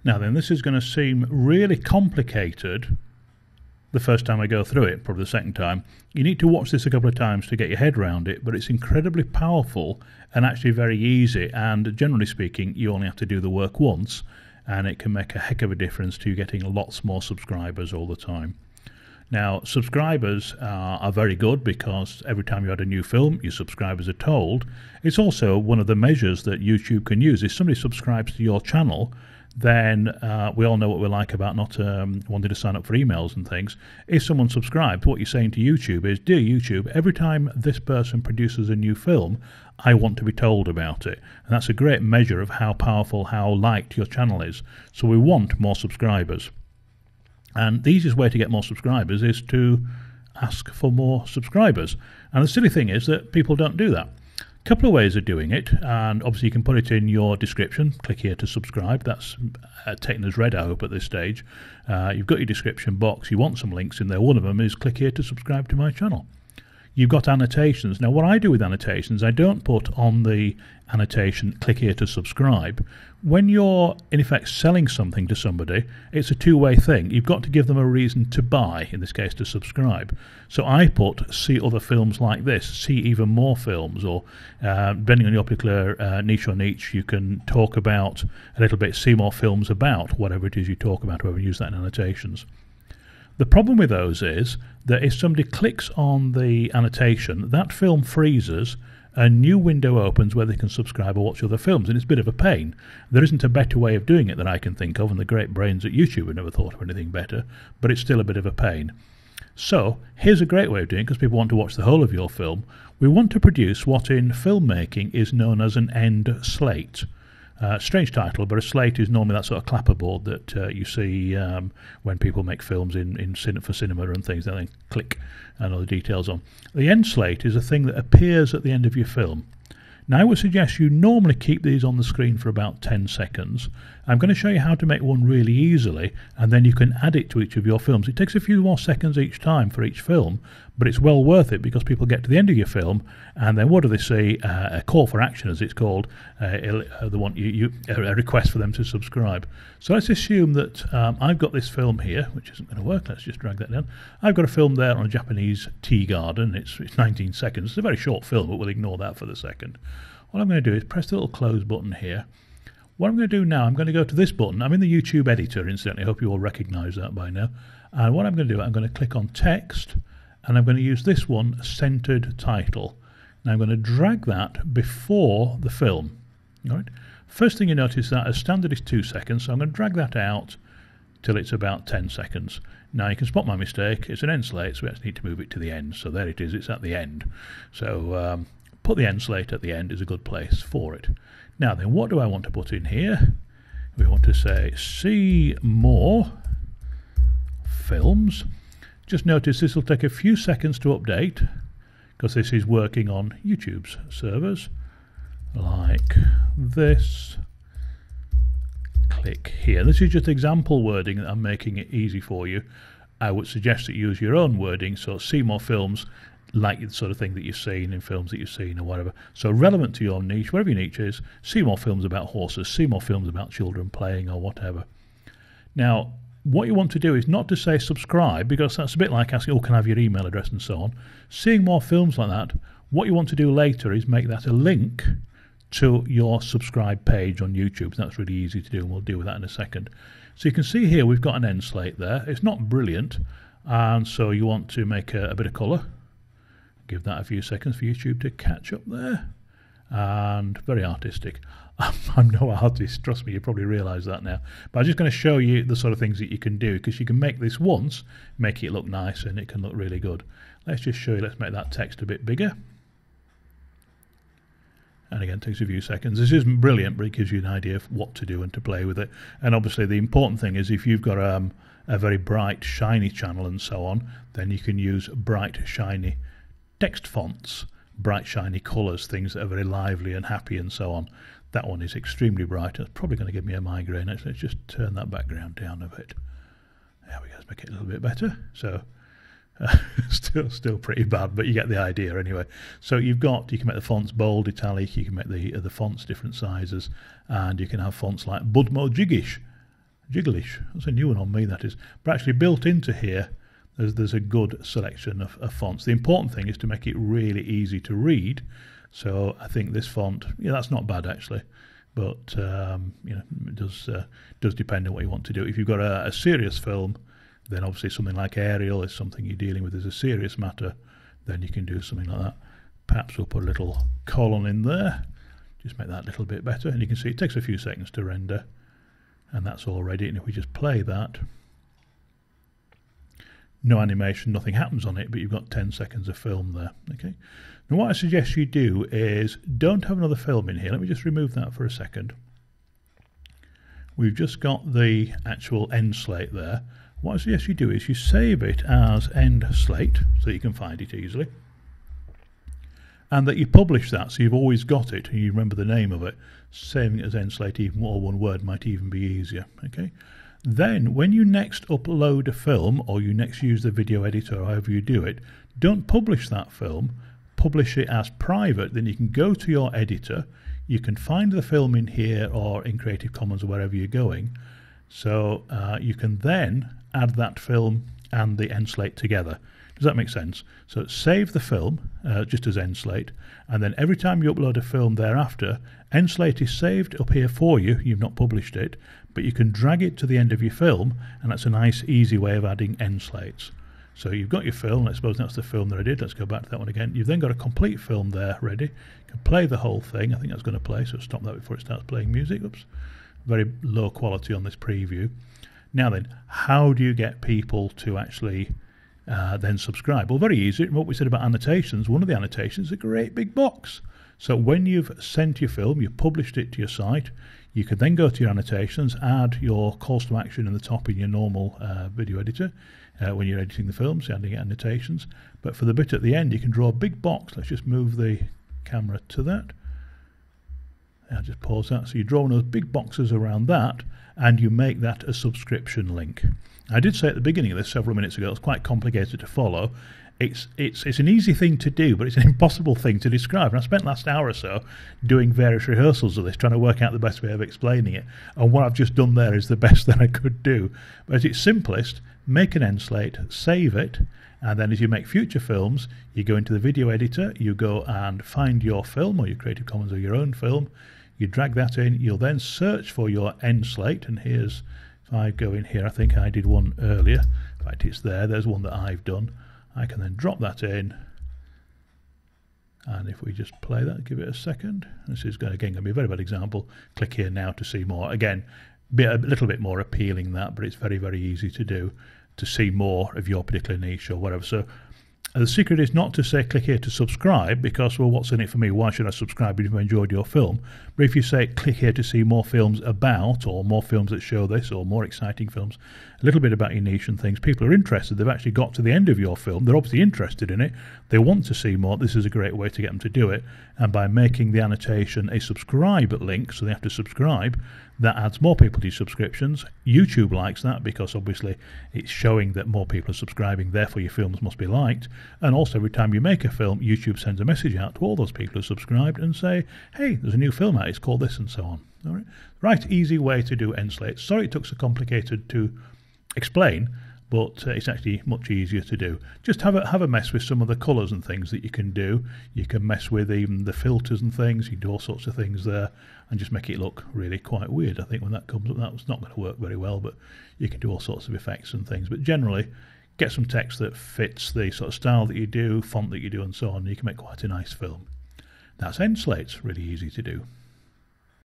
Now then, this is going to seem really complicated the first time I go through it, probably the second time. You need to watch this a couple of times to get your head around it, but it's incredibly powerful and actually very easy, and generally speaking you only have to do the work once and it can make a heck of a difference to you getting lots more subscribers all the time. Now, subscribers are very good because every time you add a new film, your subscribers are told. It's also one of the measures that YouTube can use. If somebody subscribes to your channel, then we all know what we're like about not wanting to sign up for emails and things. If someone subscribes, what you're saying to YouTube is, dear YouTube, every time this person produces a new film, I want to be told about it. And that's a great measure of how powerful, how liked your channel is. So we want more subscribers. And the easiest way to get more subscribers is to ask for more subscribers. And the silly thing is that people don't do that. A couple of ways of doing it, and obviously you can put it in your description. Click here to subscribe. That's taken as read, I hope, at this stage. You've got your description box. You want some links in there. One of them is click here to subscribe to my channel. You've got annotations. Now, what I do with annotations, I don't put on the annotation, click here to subscribe. When you're, in effect, selling something to somebody, it's a two-way thing. You've got to give them a reason to buy, in this case, to subscribe. So I put, see other films like this, see even more films, or depending on your particular niche or niche, you can talk about a little bit, see more films about whatever it is you talk about, whoever use that in annotations. The problem with those is that if somebody clicks on the annotation, that film freezes, a new window opens where they can subscribe or watch other films, and it's a bit of a pain. There isn't a better way of doing it that I can think of, and the great brains at YouTube have never thought of anything better, but it's still a bit of a pain. So here's a great way of doing it, because people want to watch the whole of your film. We want to produce what in filmmaking is known as an end slate. Strange title, but a slate is normally that sort of clapperboard that you see when people make films for cinema and things. They then click and other details on. The end slate is a thing that appears at the end of your film. Now, I would suggest you normally keep these on the screen for about 10 seconds. I'm going to show you how to make one really easily, and then you can add it to each of your films. It takes a few more seconds each time for each film, but it's well worth it because people get to the end of your film, and then what do they see? A call for action, as it's called. They want a request for them to subscribe. So let's assume that I've got this film here, which isn't going to work. Let's just drag that down. I've got a film there on a Japanese tea garden. It's 19 seconds. It's a very short film, but we'll ignore that for the second. What I'm going to do is press the little close button here. What I'm going to do now, I'm going to go to this button. I'm in the YouTube editor, incidentally. I hope you all recognise that by now. And what I'm going to do, I'm going to click on text, and I'm going to use this one, centered title. Now I'm going to drag that before the film. All right. First thing you notice that as standard is 2 seconds, so I'm going to drag that out till it's about 10 seconds. Now you can spot my mistake. It's an end slate, so we actually need to move it to the end. So there it is. It's at the end. So put the end slate at the end is a good place for it. Now then, what do I want to put in here? We want to say see more films. Just notice this will take a few seconds to update because this is working on YouTube's servers. Like this. Click here. This is just example wording that I'm making it easy for you. I would suggest that you use your own wording, so see more films, like the sort of thing that you've seen in films that you've seen or whatever. So relevant to your niche, whatever your niche is, see more films about horses, see more films about children playing or whatever. Now, what you want to do is not to say subscribe, because that's a bit like asking, oh, can I have your email address and so on. Seeing more films like that, what you want to do later is make that a link to your subscribe page on YouTube. That's really easy to do, and we'll deal with that in a second. So you can see here we've got an end slate there. It's not brilliant, and so you want to make a bit of colour. Give that a few seconds for YouTube to catch up there. And very artistic. I'm no artist, trust me, you probably realise that now. But I'm just going to show you the sort of things that you can do, because you can make this once, make it look nice, and it can look really good. Let's just show you, let's make that text a bit bigger. And again, it takes a few seconds. This isn't brilliant, but it gives you an idea of what to do and to play with it. And obviously the important thing is if you've got a very bright, shiny channel and so on, then you can use bright, shiny text fonts, bright, shiny colours, things that are very lively and happy and so on. That one is extremely bright. It's probably going to give me a migraine. Let's just turn that background down a bit. There we go, let's make it a little bit better. So still pretty bad, but you get the idea anyway. So you can make the fonts bold, italic, you can make the fonts different sizes, and you can have fonts like Budmo Jiggish, Jigglish. That's a new one on me, that is. But actually built into here, there's a good selection of fonts. The important thing is to make it really easy to read. So I think this font, yeah, that's not bad actually. But it does depend on what you want to do. If you've got a serious film, then obviously something like Arial is something you're dealing with as a serious matter. Then you can do something like that. Perhaps we'll put a little colon in there. Just make that a little bit better. And you can see it takes a few seconds to render. And that's all ready. And if we just play that, no animation, nothing happens on it, but you've got 10 seconds of film there. Okay. Now what I suggest you do is don't have another film in here. Let me just remove that for a second. We've just got the actual end slate there. What I suggest you do is you save it as end slate so you can find it easily. And that you publish that so you've always got it and you remember the name of it. Saving it as end slate, even all one word, might even be easier. Okay. Then when you next upload a film or you next use the video editor or however you do it, don't publish that film, publish it as private. Then you can go to your editor, you can find the film in here or in Creative Commons or wherever you're going. So you can then add that film and the end slate together. Does that make sense? So save the film just as end slate, and then every time you upload a film thereafter, end slate is saved up here for you. You've not published it, but you can drag it to the end of your film, and that's a nice easy way of adding end slates. So you've got your film. Let's suppose that's the film that I did. Let's go back to that one again. You've then got a complete film there ready. You can play the whole thing. I think that's going to play, so stop that before it starts playing music. Oops. Very low quality on this preview. Now then, how do you get people to actually then subscribe? Well, very easy. What we said about annotations, one of the annotations is a great big box. So when you've sent your film, you've published it to your site, you can then go to your annotations, add your calls to action in the top in your normal video editor when you're editing the film, so adding annotations. But for the bit at the end, you can draw a big box. Let's just move the camera to that. I'll just pause that. So you draw one of those big boxes around that, and you make that a subscription link. I did say at the beginning of this several minutes ago, it's quite complicated to follow. It's an easy thing to do, but it's an impossible thing to describe. And I spent the last hour or so doing various rehearsals of this, trying to work out the best way of explaining it. And what I've just done there is the best that I could do. But at its simplest, make an end slate, save it, and then as you make future films, you go into the video editor, you go and find your film or your Creative Commons or your own film, you drag that in, you'll then search for your end slate, and here's, if I go in here, I think I did one earlier, in fact it's there's one that I've done. I can then drop that in, and if we just play that, give it a second, this is going to be a very bad example. Click here now to see more. Again, a little bit more appealing that, but it's very, very easy to do, to see more of your particular niche or whatever. So the secret is not to say click here to subscribe, because, well, what's in it for me? Why should I subscribe if you enjoyed your film? But if you say click here to see more films about, or more films that show this, or more exciting films, a little bit about your niche and things, people are interested. They've actually got to the end of your film. They're obviously interested in it. They want to see more. This is a great way to get them to do it. And by making the annotation a subscribe link, so they have to subscribe, that adds more people to your subscriptions. YouTube likes that because obviously it's showing that more people are subscribing, therefore your films must be liked. And also every time you make a film, YouTube sends a message out to all those people who subscribed and say, hey, there's a new film out, it's called this, and so on. All right, right, easy way to do end slates. Sorry it took so complicated to explain, but it's actually much easier to do. Just have a mess with some of the colours and things that you can do. You can mess with even the filters and things. You can do all sorts of things there and just make it look really quite weird. I think when that comes up, that's not going to work very well, but you can do all sorts of effects and things. But generally, get some text that fits the sort of style that you do, font that you do, and so on. You can make quite a nice film. That's end slates, really easy to do.